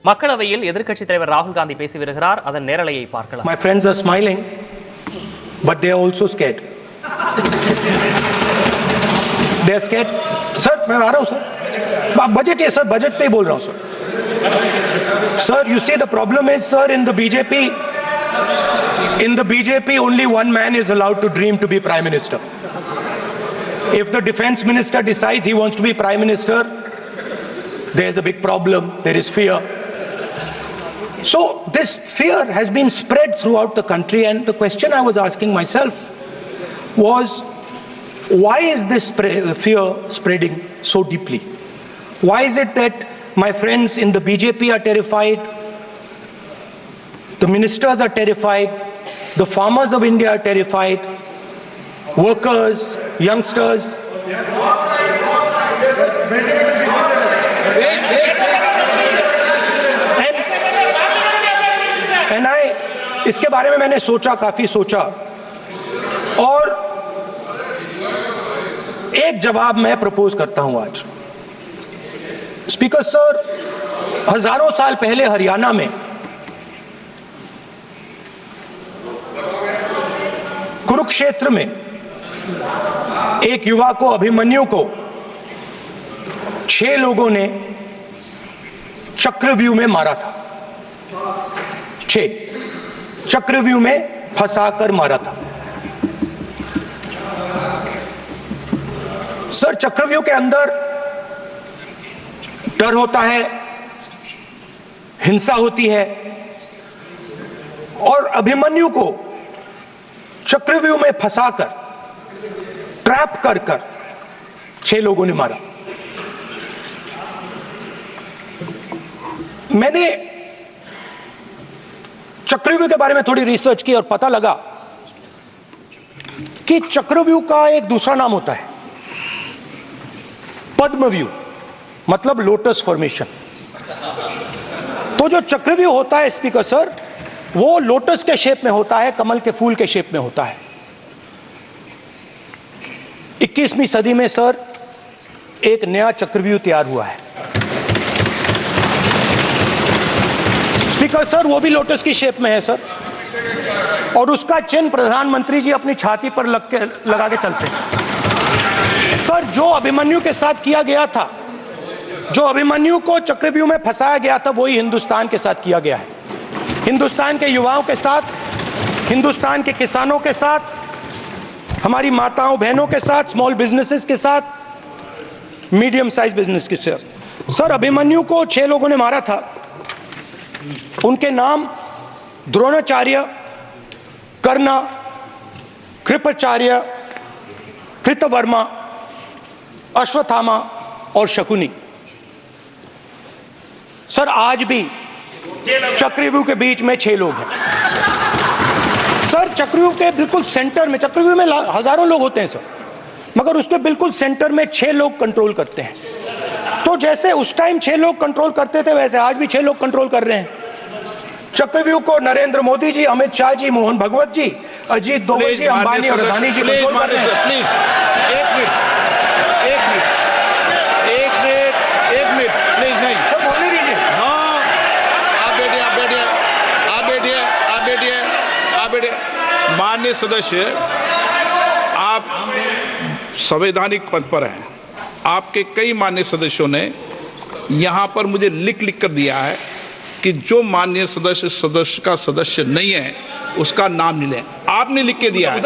மக்களவையில் எதிர்க்கட்சித் தலைவர் ராகுல் காந்தி பேசி வருகிறார். அதன் நேரலையை பார்க்கலாம். My friends are smiling, but they are also scared. They are scared. Sir, मैं आ रहा हूँ सर. बजट है सर, बजट पे ही बोल रहा हूँ sir. Sir, you see the problem is, sir, in the BJP only one man is allowed to dream to be Prime Minister. If the defense minister decides he wants to be Prime Minister, there is a big problem. There is fear. So this fear has been spread throughout the country, and the question I was asking myself was, why is this fear spreading so deeply? Why is it that my friends in the BJP are terrified, the ministers are terrified, the farmers of India are terrified, workers, youngsters? इसके बारे में मैंने सोचा, काफी सोचा, और एक जवाब मैं प्रपोज करता हूं आज. स्पीकर सर, हजारों साल पहले हरियाणा में कुरुक्षेत्र में एक युवा को, अभिमन्यु को 6 लोगों ने चक्रव्यूह में मारा था. 6 चक्रव्यूह में फंसाकर मारा था. सर, चक्रव्यूह के अंदर डर होता है, हिंसा होती है, और अभिमन्यु को चक्रव्यूह में फंसाकर, ट्रैप कर 6 लोगों ने मारा. मैंने चक्रव्यूह के बारे में थोड़ी रिसर्च की और पता लगा कि चक्रव्यूह का एक दूसरा नाम होता है पद्मव्यूह, मतलब लोटस फॉर्मेशन. तो जो चक्रव्यूह होता है स्पीकर सर, वो लोटस के शेप में होता है, कमल के फूल के शेप में होता है. 21वीं सदी में सर एक नया चक्रव्यूह तैयार हुआ है स्पीकर सर, वो भी लोटस की शेप में है सर, और उसका चिन्ह प्रधानमंत्री जी अपनी छाती पर लगा के चलते हैं. सर, जो अभिमन्यु के साथ किया गया था, जो अभिमन्यु को चक्रव्यूह में फंसाया गया था, वही हिंदुस्तान के साथ किया गया है. हिंदुस्तान के युवाओं के साथ, हिंदुस्तान के किसानों के साथ, हमारी माताओं बहनों के साथ, स्मॉल बिजनेसेस के साथ, मीडियम साइज बिजनेस के साथ. सर, अभिमन्यु को 6 लोगों ने मारा था. उनके नाम द्रोणाचार्य, कर्ण, कृपाचार्य, कृतवर्मा, अश्वत्थामा और शकुनी. सर, आज भी चक्रव्यूह के बीच में 6 लोग हैं. सर, चक्रव्यूह के बिल्कुल सेंटर में, चक्रव्यूह में हजारों लोग होते हैं सर, मगर उसके बिल्कुल सेंटर में 6 लोग कंट्रोल करते हैं. तो जैसे उस टाइम 6 लोग कंट्रोल करते थे, वैसे आज भी 6 लोग कंट्रोल कर रहे हैं. चक्रव्यूह को नरेंद्र मोदी जी, अमित शाह जी, मोहन भगवत जी, अजीत दोवल जी, अंबानी और अदानी जी कंट्रोल कर रहे हैं. प्लीज एक मिनट प्लीज. नहीं सब बोलने दीजिए. हाँ, आप बैठिए. माननीय सदस्य, आप संवैधानिक पद पर हैं. आपके कई माननीय सदस्यों ने यहाँ पर मुझे लिख कर दिया है कि जो माननीय सदस्य का सदस्य नहीं है उसका नाम नहीं लें. आपने लिख के दिया है.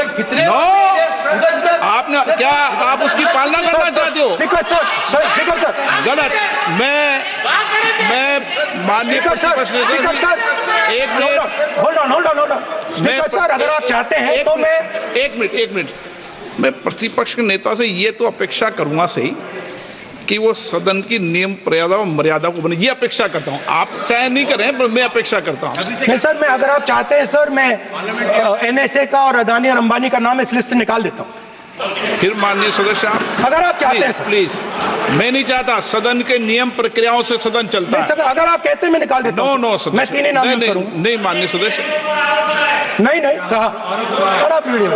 आपने क्या, आप उसकी पालना करना चाहते हो? स्पीकर सर, गलत. मैं माननीय स्पीकर सर, एक minute, hold on. Speaker sir, अगर आप चाहते हैं तो मैं एक मिनट मैं प्रतिपक्ष के नेता से ये तो अपेक्षा करूंगा सही कि वो सदन की नियम मर्यादा को बने, ये अपेक्षा करता हूं. आप चाहे नहीं करें, पर मैं अपेक्षा करता हूं. नहीं सर, मैं, अगर आप चाहते हैं सर, मैं NSA का और अदानी और अंबानी का नाम इस लिस्ट से निकाल देता हूं. फिर माननीय सदस्य, अगर आप चाहते हैं सर. प्लीज, मैं नहीं चाहता. सदन के नियम प्रक्रियाओं से सदन चलता है. अगर आप कहते हैं मैं निकाल देता हूं. नो, मैं 3 ही नाम यूज करूंगा. नहीं माननीय सदस्य, नहीं कहा. और आप वीडियो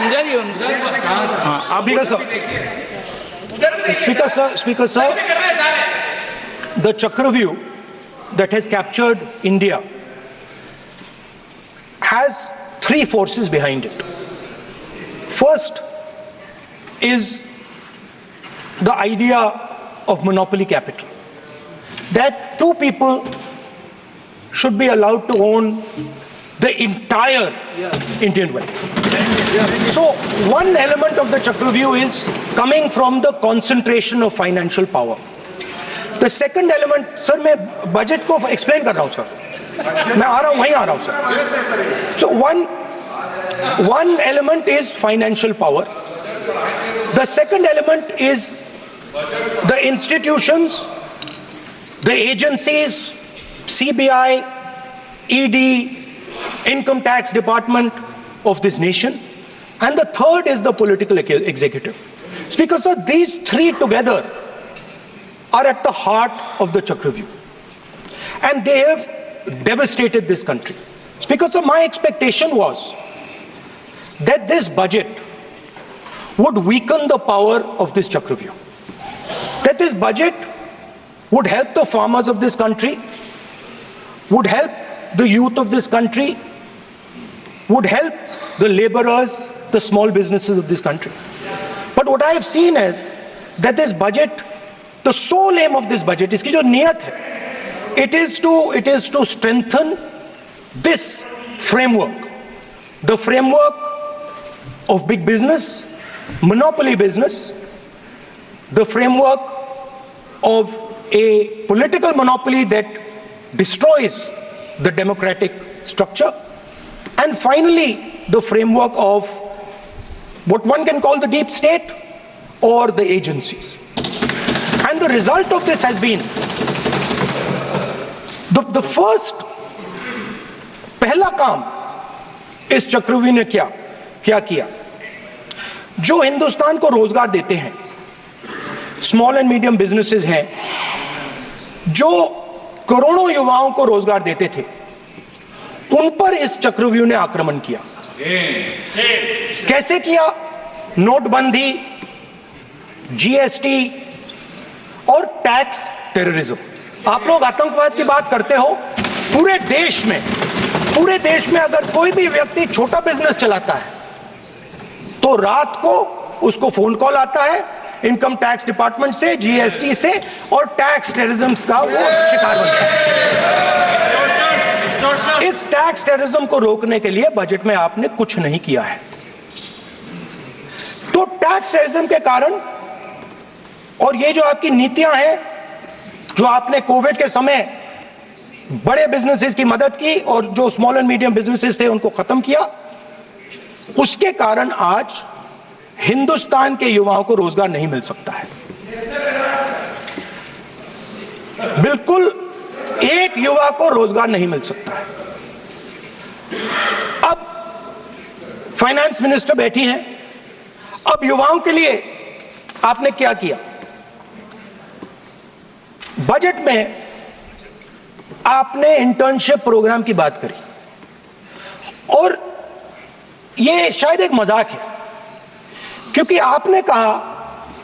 समझाइए उनको। हाँ, आप Speaker sir, the Chakravyuh that has captured India has three forces behind it. First is the idea of monopoly capital, that two people should be allowed to own the entire Indian wealth. So one element of the Chakravyuh is coming from the concentration of financial power. The second element, sir, मैं budget को explain कर रहा हूँ sir, मैं आ रहा हूँ, वहीं आ रहा हूँ sir. So one element is financial power. The second element is the institutions, the agencies, CBI, ED, Income Tax Department of this nation, and the third is the political executive. Speaker sir, these three together are at the heart of the Chakravyuh, and they have devastated this country. Speaker sir, my expectation was that this budget would weaken the power of this Chakravyuh, that this budget would help the farmers of this country, would help the youth of this country, would help the laborers, the small businesses of this country. But what I have seen is that this budget, the sole aim of this budget, iski jo niyat hai, it is to strengthen this framework, the framework of big business, monopoly business, the framework of a political monopoly that destroys the democratic structure, and finally the framework of what one can call the deep state or the agencies. And the result of this has been the first पहला काम इस चक्रव्यूह ने क्या किया, जो हिंदुस्तान को रोजगार देते हैं, स्मॉल एंड मीडियम बिजनेसेस हैं, जो करोड़ों युवाओं को रोजगार देते थे, उन पर इस चक्रव्यूह ने आक्रमण किया. कैसे किया? नोटबंदी, जीएसटी और टैक्स टेररिज्म. आप लोग आतंकवाद की बात करते हो, पूरे देश में अगर कोई भी व्यक्ति छोटा बिजनेस चलाता है तो रात को उसको फोन कॉल आता है इनकम टैक्स डिपार्टमेंट से, जीएसटी से, और टैक्स टेररिज्म का वो शिकार बनता है. इस टैक्स टेररिज्म को रोकने के लिए बजट में आपने कुछ नहीं किया है. तो टैक्स टेररिज्म के कारण और ये जो आपकी नीतियां हैं, जो आपने कोविड के समय बड़े बिजनेसेस की मदद की और जो स्मॉल एंड मीडियम बिजनेसेस थे उनको खत्म किया, उसके कारण आज हिंदुस्तान के युवाओं को रोजगार नहीं मिल सकता है. बिल्कुल एक युवा को रोजगार नहीं मिल सकता है. अब फाइनेंस मिनिस्टर बैठी हैं, अब युवाओं के लिए आपने क्या किया? बजट में आपने इंटर्नशिप प्रोग्राम की बात करी, और यह शायद एक मजाक है, क्योंकि आपने कहा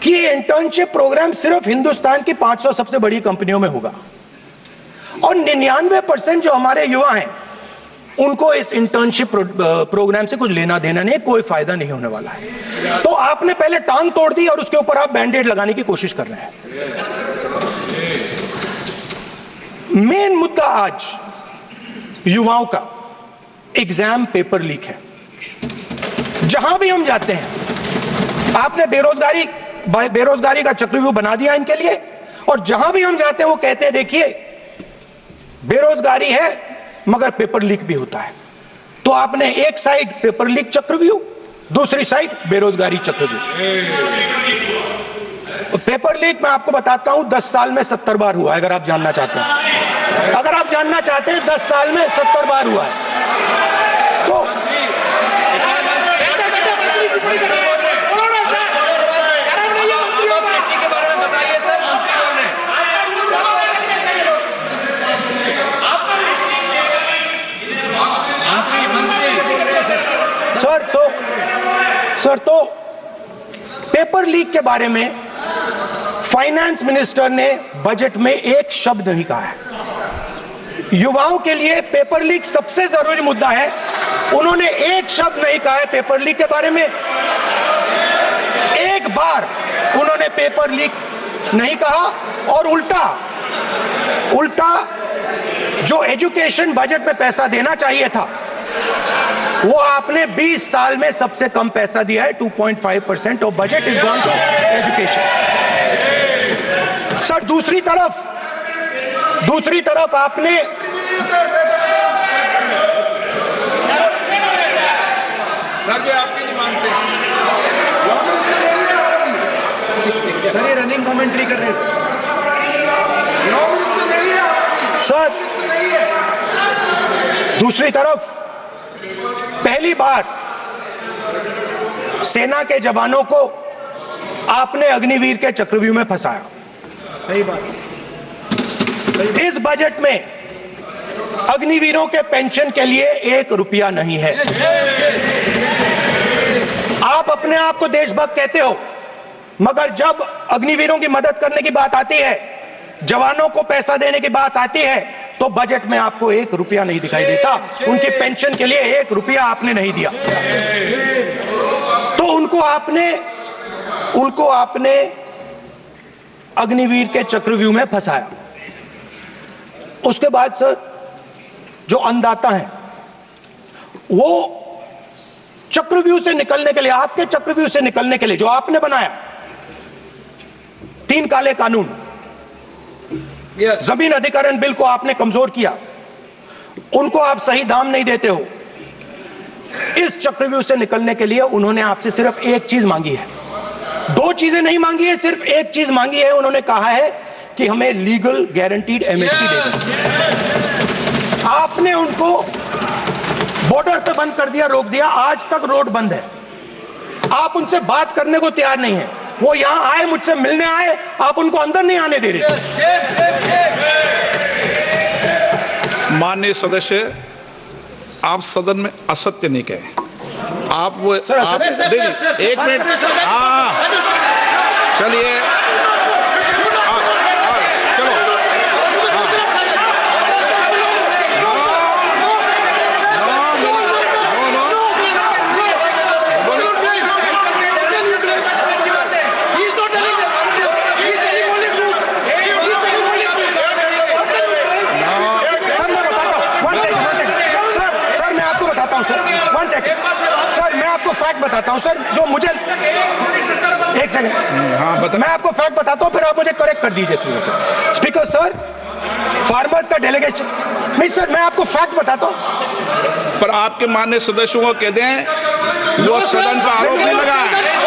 कि ये इंटर्नशिप प्रोग्राम सिर्फ हिंदुस्तान की 500 सबसे बड़ी कंपनियों में होगा, और 99% जो हमारे युवा हैं उनको इस इंटर्नशिप प्रोग्राम से कुछ लेना देना नहीं, कोई फायदा नहीं होने वाला है. तो आपने पहले टांग तोड़ दी और उसके ऊपर आप बैंडेड लगाने की कोशिश कर रहे हैं. मेन मुद्दा आज युवाओं का एग्जाम पेपर लीक है. जहां भी हम जाते हैं, आपने बेरोजगारी का चक्रव्यूह बना दिया इनके लिए, और जहां भी हम जाते हैं वो कहते हैं देखिए बेरोजगारी है मगर पेपर लीक भी होता है. तो आपने एक साइड पेपर लीक चक्रव्यूह, दूसरी साइड बेरोजगारी चक्रव्यूह. पेपर लीक मैं आपको बताता हूं 10 साल में 70 बार हुआ है. अगर आप जानना चाहते हैं, 10 साल में 70 बार हुआ है. तो सर, तो पेपर लीक के बारे में फाइनेंस मिनिस्टर ने बजट में एक शब्द नहीं कहा है। युवाओं के लिए पेपर लीक सबसे जरूरी मुद्दा है, उन्होंने एक शब्द नहीं कहा है पेपर लीक के बारे में। एक बार उन्होंने पेपर लीक नहीं कहा, और उल्टा जो एजुकेशन बजट में पैसा देना चाहिए था वो आपने 20 साल में सबसे कम पैसा दिया है। 2.5% of budget is gone to education. Sir, दूसरी तरफ आपने आपकी नहीं मानते सर, ये रनिंग कमेंट्री कर रहे हैं लॉ मिनिस्टर नहीं है आपकी सर। दूसरी तरफ पहली बार सेना के जवानों को आपने अग्निवीर के चक्रव्यूह में फंसाया। सही बात। इस बजट में अग्निवीरों के पेंशन के लिए 1 रुपया नहीं है। आप अपने आप को देशभक्त कहते हो, मगर जब अग्निवीरों की मदद करने की बात आती है, जवानों को पैसा देने की बात आती है, तो बजट में आपको 1 रुपया नहीं दिखाई देता। उनकी पेंशन के लिए 1 रुपया आपने नहीं दिया। तो उनको आपने अग्निवीर के चक्रव्यूह में फंसाया। उसके बाद सर, जो अन्नदाता हैं वो चक्रव्यूह से निकलने के लिए, आपके चक्रव्यूह से निकलने के लिए जो आपने बनाया 3 काले कानून, जमीन अधिग्रहण बिल को आपने कमजोर किया, उनको आप सही दाम नहीं देते हो। इस चक्रव्यूह से निकलने के लिए उन्होंने आपसे सिर्फ एक चीज मांगी है, 2 चीजें नहीं मांगी है, सिर्फ एक चीज मांगी है। उन्होंने कहा है कि हमें लीगल गारंटीड एमएसपी दे दो। आपने उनको बॉर्डर पे बंद कर दिया, रोक दिया, आज तक रोड बंद है। आप उनसे बात करने को तैयार नहीं है। वो यहां आए, मुझसे मिलने आए, आप उनको अंदर नहीं आने दे रहे। माननीय सदस्य, आप सदन में असत्य नहीं कहे। आप वो सर, आप, एक मिनट, हाँ चलिए, चलो, सर, मैं आपको फैक्ट बताता हूं सर, जो मुझे एक सेकंड, हाँ बता। मैं आपको फैक्ट बताता हूं, फिर आप मुझे करेक्ट कर दीजिए। स्पीकर सर, फार्मर्स का डेलीगेशन नहीं सर, मैं आपको फैक्ट बताता हूं। पर आपके माननीय सदस्यों को कह दें वो सदन पर आरोप नहीं लगा है।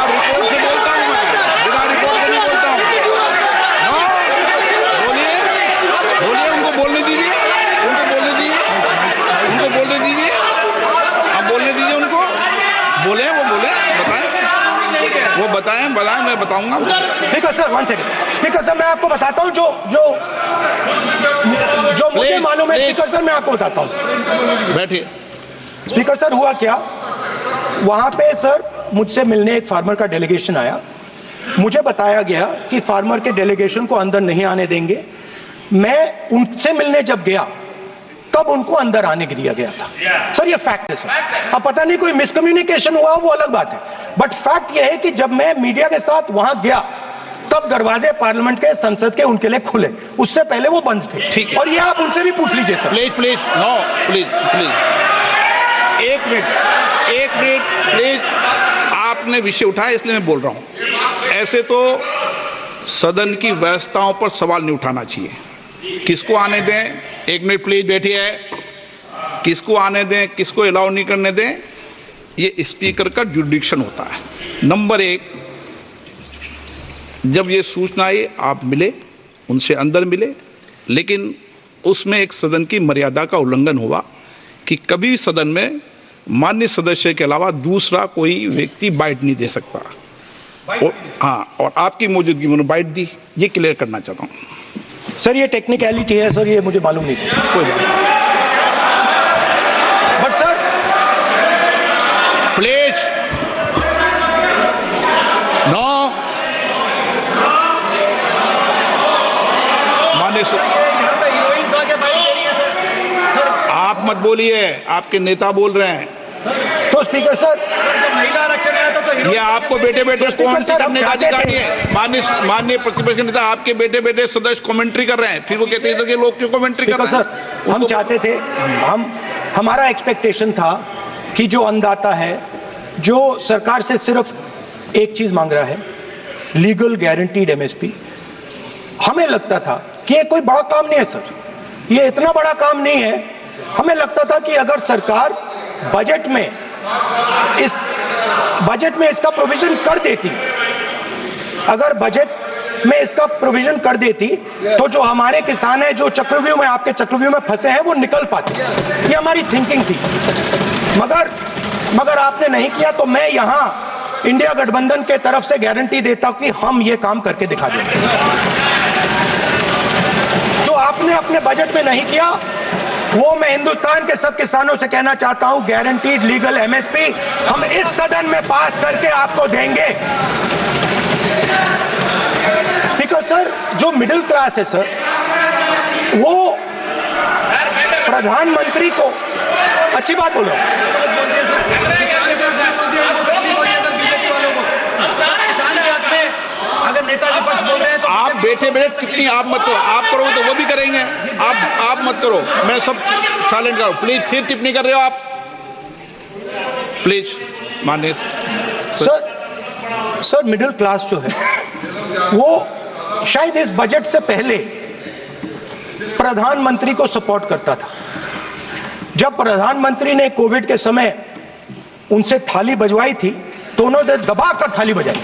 रिपोर्ट से बोलता हूं मैं, बिना रिपोर्ट के नहीं बोलता हूं। बोलिए, उनको बोलने दीजिए, आप बोलने दीजिए उनको, बोले, वो बोले, बताएं, मैं बताऊंगा। Speaker sir, 1 second. Speaker sir, मैं आपको बताता हूं जो मुझे मालूम है। स्पीकर सर, मैं आपको बताता हूं। बैठिए। स्पीकर सर, हुआ क्या, वहां पे सर मुझसे मिलने एक फार्मर का डेलीगेशन आया। मुझे बताया गया कि फार्मर के डेलीगेशन को अंदर नहीं आने देंगे। मैं उनसे मिलने जब गया तब उनको अंदर आने दिया गया था। सर, ये फैक्ट है सर। अब पता नहीं कोई मिसकम्युनिकेशन हुआ, वो अलग बात है, बट फैक्ट ये है कि जब मैं मीडिया के साथ वहां गया तब दरवाजे पार्लियामेंट के, संसद के उनके लिए खुले, उससे पहले वो बंद थे। ठीक है। और ये आप उनसे भी पूछ लीजिए सर। प्लीज, नो, प्लीज, एक मिनट प्लीज। आपने विषय उठाया इसलिए मैं बोल रहा हूं। ऐसे तो सदन की व्यवस्थाओं पर सवाल नहीं उठाना चाहिए। किसको आने दें, 1 मिनट प्लीज बैठिए, किसको आने दें, किसको अलाउ नहीं करने दें, ये स्पीकर का जुडिक्शन होता है। नंबर 1, जब ये सूचना आई आप मिले, उनसे अंदर मिले, लेकिन उसमें एक सदन की मर्यादा का उल्लंघन हुआ कि कभी भी सदन में माननीय सदस्य के अलावा दूसरा कोई व्यक्ति बाइट नहीं दे सकता। और आपकी मौजूदगी में बाइट दी, ये क्लियर करना चाहता हूँ। सर, ये टेक्निकलिटी है सर, ये मुझे मालूम नहीं थी, कोई बात। बट सर, माननीय यहाँ पे हीरोइंस आके बाइट दे रही है सर। आप मत बोलिए, आपके नेता बोल रहे हैं। तो स्पीकर सर, जब महिला आरक्षण आया था तो ये आपको बेटे बेटे कमेंट्री सर, हम करने का चाहते अधिकार थे। है। माननीय प्रतिपक्ष के नेता आपके बेटे बेटे सदस्य कमेंट्री कर रहे हैं, फिर वो कहते हैं कि लोग क्यों कमेंट्री कर स्पीकर रहे सर, हैं। हम चाहते थे, हमारा एक्सपेक्टेशन था कि जो अन्नदाता है, जो सरकार से सिर्फ एक चीज मांग रहा है, लीगल गारंटीड एमएसपी, हमें लगता था कि ये कोई बड़ा काम नहीं है सर, ये इतना बड़ा काम नहीं है। हमें लगता था कि अगर सरकार बजट में इसका प्रोविजन कर देती, अगर बजट में इसका प्रोविजन कर देती, तो जो हमारे किसान हैं जो चक्रव्यूह में, आपके चक्रव्यूह में फंसे हैं, वो निकल पाते। ये हमारी थिंकिंग थी, मगर आपने नहीं किया। तो मैं यहां इंडिया गठबंधन के तरफ से गारंटी देता हूं कि हम ये काम करके दिखा देंगे। जो आपने अपने बजट में नहीं किया, वो मैं हिंदुस्तान के सब किसानों से कहना चाहता हूं, गारंटीड लीगल एमएसपी हम इस सदन में पास करके आपको देंगे। स्पीकर सर, जो मिडिल क्लास है सर, वो प्रधानमंत्री को, अच्छी बात बोल रहा हूं, अगर नेताजी पक्ष बोल रहे हैं तो आप बेटे बेटे टिप्पणी आप मत करो, आप करोगे तो वो भी करेंगे। आप मत करो, मैं सब साइलेंट करो प्लीज। फिर टिप्पणी कर रहे हो आप, प्लीज। माननीय सर मिडिल क्लास जो है, वो शायद इस बजट से पहले प्रधानमंत्री को सपोर्ट करता था। जब प्रधानमंत्री ने कोविड के समय उनसे थाली बजवाई थी, तो उन्होंने दबाकर थाली बजाई,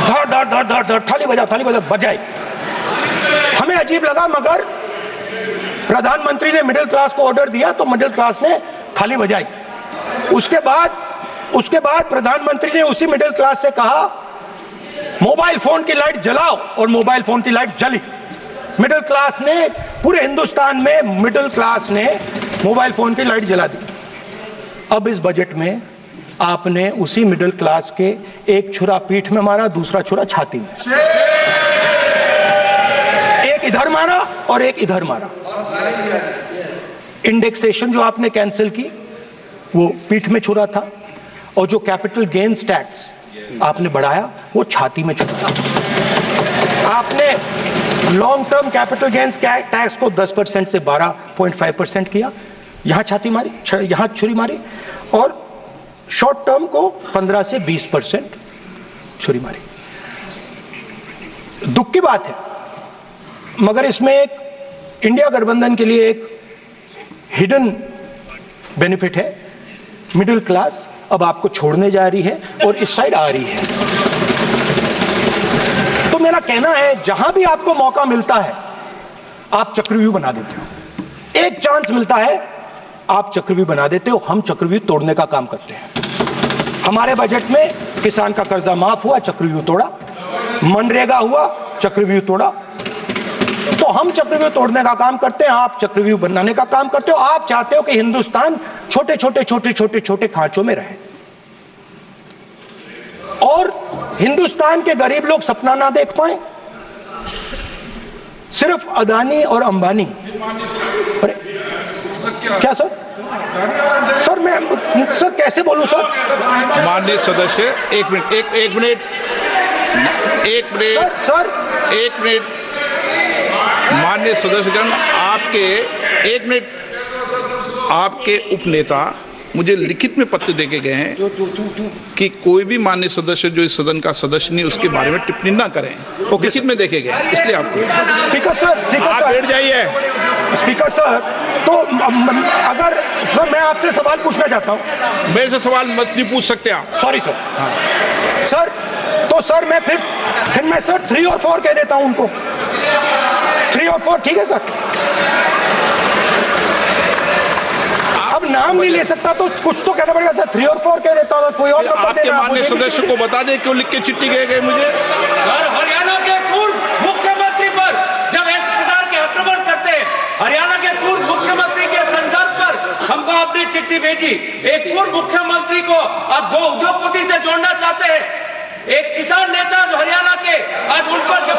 धड़ धड़ धड़ धड़ धड़, थाली बजा बजाई। हमें अजीब लगा, मगर प्रधानमंत्री ने मिडिल क्लास को ऑर्डर दिया तो मिडिल क्लास ने थाली बजाई। उसके बाद प्रधानमंत्री ने उसी मिडिल क्लास से कहा, मोबाइल फोन की लाइट जलाओ, और मोबाइल फोन की लाइट जली। मिडिल क्लास ने, पूरे हिंदुस्तान में मिडिल क्लास ने मोबाइल फोन की लाइट जला दी। अब इस बजट में आपने उसी मिडिल क्लास के एक छुरा पीठ में मारा, दूसरा छुरा छाती में, एक इधर मारा और एक इधर मारा। इंडेक्सेशन जो आपने कैंसिल की, वो पीठ में छुरा था, और जो कैपिटल गेन्स टैक्स आपने बढ़ाया, वो छाती में छुरा था। आपने long term capital gains tax को 10% से 12.5% किया, यहां छाती मारी, यहां छुरी मारी, और शॉर्ट टर्म को 15 से 20% छुरी मारी। दुख की बात है, मगर इसमें एक इंडिया गठबंधन के लिए एक हिडन बेनिफिट है। मिडिल क्लास अब आपको छोड़ने जा रही है और इस साइड आ रही है। तो मेरा कहना है, जहां भी आपको मौका मिलता है, आप चक्रव्यूह बना देते हो। एक चांस मिलता है, आप चक्रव्यूह बना देते हो। हम चक्रव्यूह तोड़ने का काम करते हैं। हमारे बजट में किसान का कर्जा माफ हुआ, चक्रव्यूह तोड़ा। मनरेगा हुआ, चक्रव्यूह तोड़ा। तो हम चक्रव्यूह तोड़ने का काम करते हैं, आप चक्रव्यूह बनाने का काम करते हो। आप चाहते हो कि हिंदुस्तान छोटे छोटे छोटे छोटे छोटे खांचों में रहे, और हिंदुस्तान के गरीब लोग सपना ना देख पाए। सिर्फ अदानी और अंबानी। अरे क्या सर? सर मैं सर कैसे बोलूं सर? माननीय सदस्य, एक मिनट सर माननीय सदस्यगण, आपके उपनेता मुझे लिखित में पत्र देके गए हैं कि कोई भी माननीय सदस्य जो इस सदन का सदस्य नहीं, उसके बारे में टिप्पणी ना करें। लिखित में देखे गए, इसलिए आपको। स्पीकर सर आप बैठ जाइए। स्पीकर सर, तो अगर सर मैं आपसे सवाल पूछना चाहता हूं। मेरे से सवाल मत नहीं पूछ सकते आप। Sorry sir. सर तो सर मैं फिर मैं सर 3 और 4 कह देता हूं उनको। 3 और 4 ठीक है सर? अब नाम नहीं ले सकता तो कुछ तो कहना पड़ेगा सर। 3 और 4 कह देता हूं, कोई और नंबर आपके देना। माननीय सदस्य को बता दें क्यों लिख के चिट्ठी गए मुझे। सर, हरियाणा के पूर्व मुख्यमंत्री पर जब इस प्रकार के आक्रमण करते हैं, हरियाणा के पूर्व मुख्यमंत्री के संदर्भ पर हमको अपनी चिट्ठी भेजी। एक पूर्व मुख्यमंत्री को आप 2 उद्योगपति से जोड़ना चाहते हैं, एक किसान नेता जो हरियाणा के, आज उन पर जब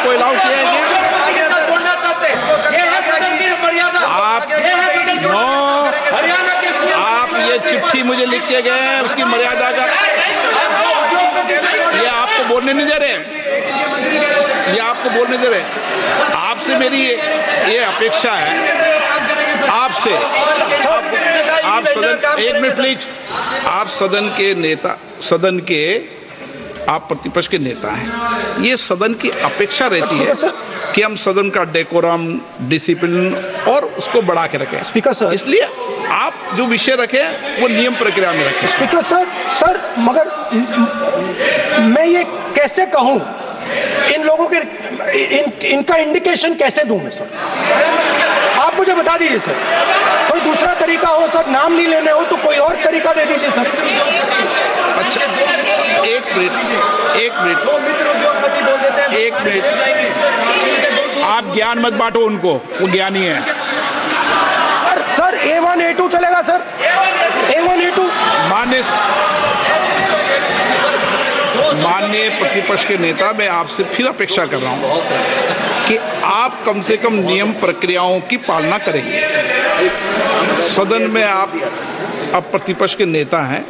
आपको अलाउ किया है क्या? छोड़ना चाहते हैं। ये है सदन की मर्यादा। आप ये है सदन की नो, हरियाणा के आप ये चिट्ठी मुझे लिख के गए हैं उसकी मर्यादा का, ये आपको बोलने नहीं दे रहे, ये आपको बोलने दे रहे। आपसे मेरी ये अपेक्षा है, आपसे आप सदन, एक मिनट प्लीज, आप सदन के नेता, सदन के आप प्रतिपक्ष के नेता हैं, ये सदन की अपेक्षा रहती है कि हम सदन का डेकोरम, डिसिप्लिन और उसको बढ़ा के रखें। स्पीकर सर, इसलिए आप जो विषय रखें वो नियम प्रक्रिया में रखें। स्पीकर सर मगर मैं ये कैसे कहूं, इन लोगों के इनका इंडिकेशन कैसे दूं मैं सर? आप मुझे बता दीजिए सर, कोई दूसरा तरीका हो सर, नाम नहीं लेने हो तो कोई और तरीका दे दीजिए सर। अच्छा, एक मिनट, आप ज्ञान मत बांटो उनको, वो ज्ञानी है। सर A1 A2 चलेगा सर, A1 A2। माननीय प्रतिपक्ष के नेता, मैं आपसे फिर अपेक्षा कर रहा हूं कि आप कम से कम नियम प्रक्रियाओं की पालना करेंगे। सदन में आप अब प्रतिपक्ष के नेता हैं,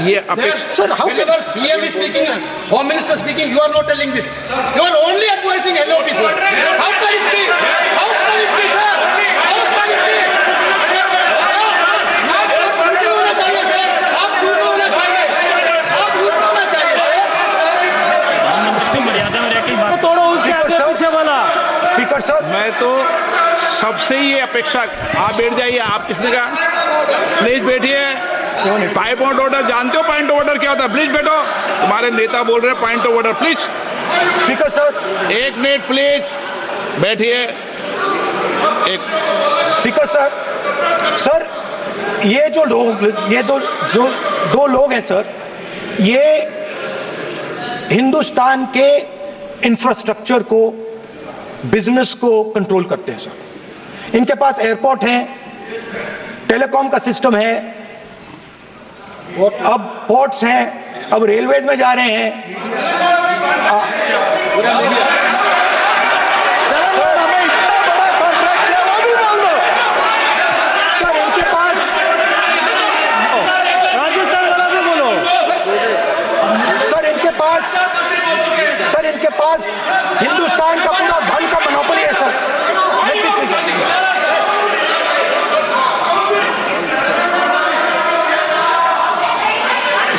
ये अपेक्षा। Sir Whenever PM is speaking, Home Minister speaking, you are not telling this. You are only advising LOP, sir. How can it be? How can it be, sir? How can it be? आप उल्टे होना चाहिए, sir. आप उल्टे होना चाहिए. आप उल्टे होना चाहिए, sir. उसकी मर्यादा में रहकर बात तोड़ो, उसके आगे पीछे वाला। स्पीकर सर, मैं तो सबसे ये अपेक्षा, आप बैठ जाइए। आप किसने कहा? प्लीज बैठिए। पॉइंट ऑफ ऑर्डर जानते हो? पॉइंट ऑफ ऑर्डर क्या होता है? प्लीज बैठो। तुम्हारे नेता बोल रहे हैं point of order, please. Speaker sir, एक मिनट प्लीज, बैठिए। एक स्पीकर सर, सर ये जो लोग, ये जो दो लोग हैं सर, ये हिंदुस्तान के इंफ्रास्ट्रक्चर को, बिजनेस को कंट्रोल करते हैं सर। इनके पास एयरपोर्ट है, टेलीकॉम का सिस्टम है, अब पोर्ट्स हैं, अब रेलवेज में जा रहे हैं। सर हमें इतना बड़ा कॉन्ट्रैक्ट है, वो भी बोल दो सर। इनके पास, राजस्थान वाला भी बोलो। सर इनके पास हिंदुस्तान का पूरा धन का मोनोपोली है सर।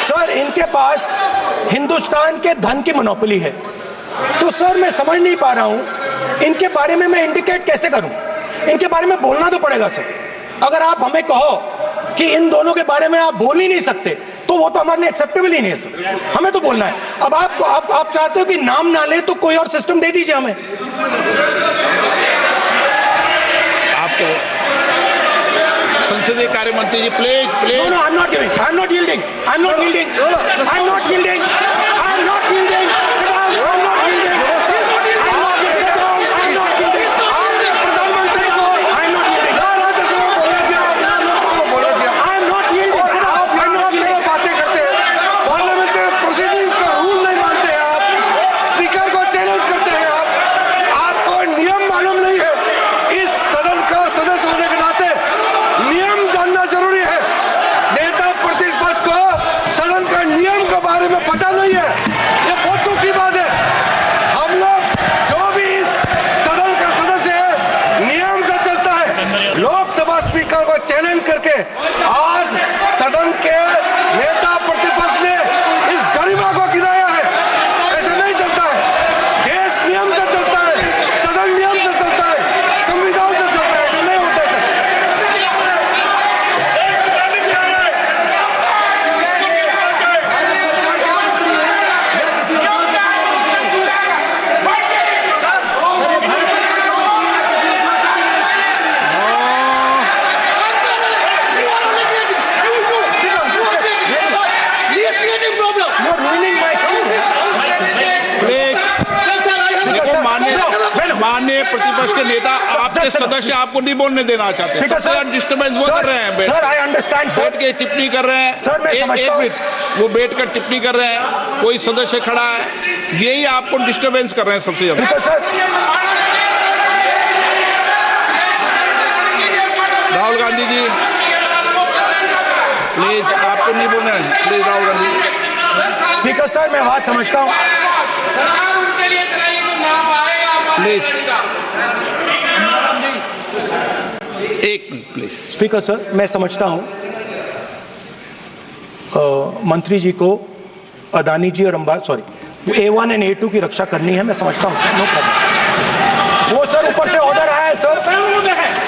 सर इनके पास हिंदुस्तान के धन की मोनोपोली है। तो सर मैं समझ नहीं पा रहा हूं इनके बारे में मैं इंडिकेट कैसे करूं? इनके बारे में बोलना तो पड़ेगा सर। अगर आप हमें कहो कि इन दोनों के बारे में आप बोल ही नहीं सकते तो वो तो हमारे लिए एक्सेप्टेबल ही नहीं है सर। हमें तो बोलना है। अब आप चाहते हो कि नाम ना ले तो कोई और सिस्टम दे दीजिए हमें। आपको संसदीय कार्य मंत्री ji, please please. No, I'm not giving. I'm not yielding. I'm not yielding. I'm not yielding. I'm not yielding. Sit down. I'm not yielding. I'm not yielding. Sit down. I'm not yielding. आपने प्रधानमंत्री को I'm not yielding. Rajya Sabha में बोले दिया, लोकसभा में बोले दिया। I'm not yielding. Sit down. आप I'm not yielding. बातें करते हैं, पार्लियामेंट्री प्रोसीडिंग्स का रूल नहीं मानते हैं आप, स्पीकर को चैलेंज करते हैं आप, आपको नियम मालूम नहीं है। इस सदन का सदस्य होने के नाते नियम जानना जरूरी है। नेता प्रतिपक्ष को सदन का नियम के बारे में पता नहीं है, ये बहुत दुख की बात है। हम लोग जो भी इस सदन का सदस्य है नियम से चलता है। लोकसभा स्पीकर को चैलेंज करके आज सदन के नेता प्रतिपक्ष ने इस गरिमा को गिराया है। ऐसे नहीं चलता है। देश नियम से चलता है, सदन नियम से चलता है, संविधान से चलता है। ऐसे नहीं होता है। You're ruining my माननीय प्रतिपक्ष के नेता, आपके सदस्य आपको नहीं बोलने देना चाहते। स्पीकर सर, डिस्टर्बेंस वो कर रहे हैं। Sir I understand sir. बैठ के टिप्पणी कर रहे हैं। सर, मैं समझता एक हूं। मिनट, वो बैठ कर टिप्पणी कर रहे हैं। कोई सदस्य खड़ा है, यही आपको डिस्टरबेंस कर रहे हैं सबसे ज्यादा। Speaker sir, Rahul Gandhi ji please, आपको नहीं बोलना है, please Rahul Gandhi. Speaker sir, मैं बात समझता हूँ। प्लीज एक मिनट प्लीज। स्पीकर सर, मैं समझता हूँ मंत्री जी को अदानी जी और A1 एंड A2 की रक्षा करनी है, मैं समझता हूँ। No problem. वो सर ऊपर से ऑर्डर आया है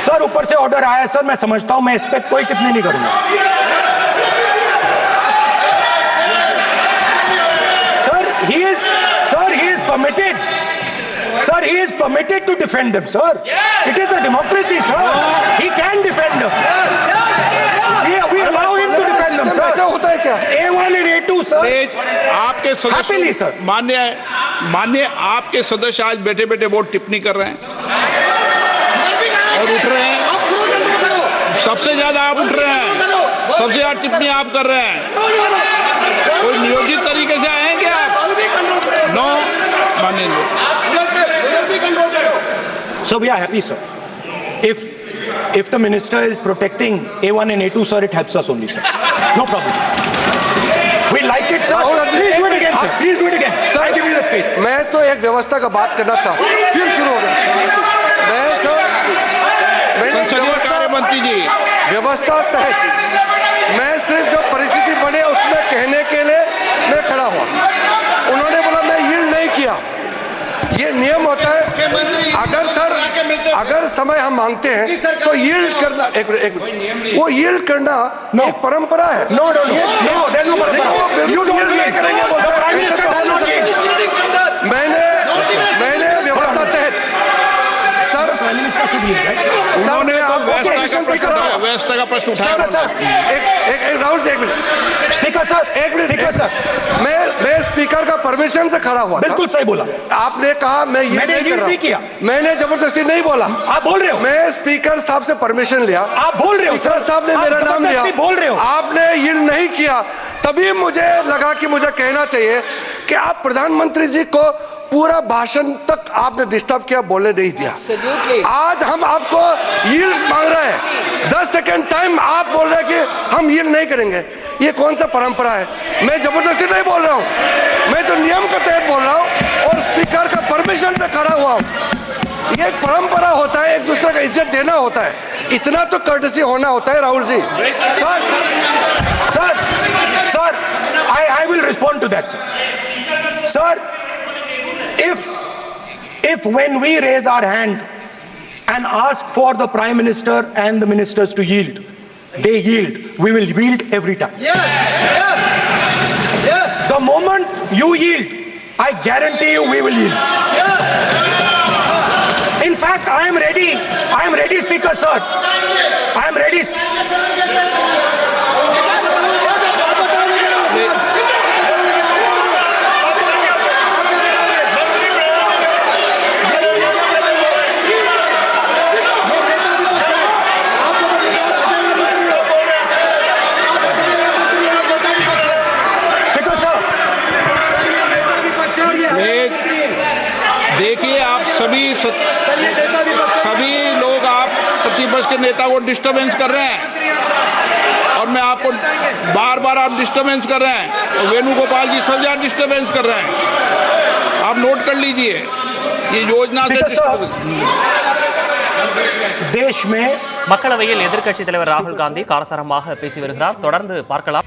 सर, ऊपर से ऑर्डर आया है सर, मैं समझता हूँ। मैं इस पर कोई टिप्पणी नहीं करूंगा। Sir he is permitted. Sir, he is permitted to defend them, sir. It is a democracy, sir. He can defend them. We allow him to defend them, sir. ऐसा होता है क्या? A1 and A2, sir. आपके Happily, सदस्य sir. मान्य आपके सदस्य आज बैठे बैठे बहुत टिप्पणी कर रहे हैं और उठ रहे हैं। सबसे ज्यादा आप उठ रहे हैं, सबसे ज्यादा टिप्पणी आप कर रहे हैं। कोई नियोजित तरीके से आए हैं क्या आप? नो, मानिए। So we are happy, sir. If the minister is protecting A1 and A2, sir, it helps us only, sir. No problem. We like it, sir. Please do it again, sir. Please do it again. Sir, I give you the space. मैं तो एक व्यवस्था का बात करना था, फिर शुरू हो गया। मैंने संसदीय कार्य मंत्री जी, व्यवस्था तहत मैं सिर्फ जो परिस्थिति बने उसमें कहने के लिए मैं खड़ा हुआ। उन्होंने बोला मैं यील्ड नहीं किया। ये नियम होता है। अगर समय हम मांगते हैं तो यील्ड करना, एक मिनट, वो यील्ड करना एक परंपरा है। No, there's no परंपरा। You don't yield. The Prime Minister does not yield. मैंने व्यवस्था तहत सर, उन्होंने तो व्यवस्था का प्रश्न उठाया। सर, एक राहुल जी, एक मिनट। स्पीकर सर, एक मिनट। मैं स्पीकर का परमिशन से खड़ा हुआ। बिल्कुल सही बोला आपने कहा मैं ये मैंने नहीं कर रहा नहीं किया। मैंने जबरदस्ती नहीं बोला। आप बोल रहे हो। मैं स्पीकर साहब से परमिशन लिया। आप बोल रहे हो। स्पीकर साहब ने मेरा नाम लिया। बोल रहे हो। आपने ये नहीं किया, तभी मुझे लगा कि मुझे कहना चाहिए कि आप प्रधानमंत्री जी को पूरा भाषण तक आपने डिस्टर्ब किया, बोलने नहीं दिया। आज हम आपको यील्ड मांग रहे हैं, 10 सेकंड टाइम आप बोल रहे हैं कि हम यील्ड नहीं करेंगे। ये कौन सा परंपरा है? मैं जबरदस्ती नहीं बोल रहा हूँ, मैं तो नियम के तहत बोल रहा हूँ और स्पीकर का परमिशन से खड़ा हुआ हूँ। ये एक परंपरा होता है, एक दूसरे का इज्जत देना होता है, इतना तो कर्टसी होना होता है। Rahul ji, Sir, I will respond to that, sir. Sir, if when we raise our hand and ask for the Prime Minister and the ministers to yield, they yield, we will yield every time. Yes. The moment you yield, I guarantee you we will yield. In fact, I am ready, Speaker, sir. I am ready. देखिए, आप सभी लोग आप प्रतिपक्ष के नेता को disturbance कर रहे हैं और मैं आपको बार आप डिस्टर्बेंस कर रहे हैं और वेणुगोपाल जी सब जगह डिस्टर्बेंस कर रहे हैं। आप नोट कर लीजिए, ये योजना से देश में மக்களவையில் எதிர்க்கட்சித் தலைவர் ராகுல் காந்தி காரசாரமாக பேசி வருகிறார். தொடர்ந்து பார்க்கலாம்.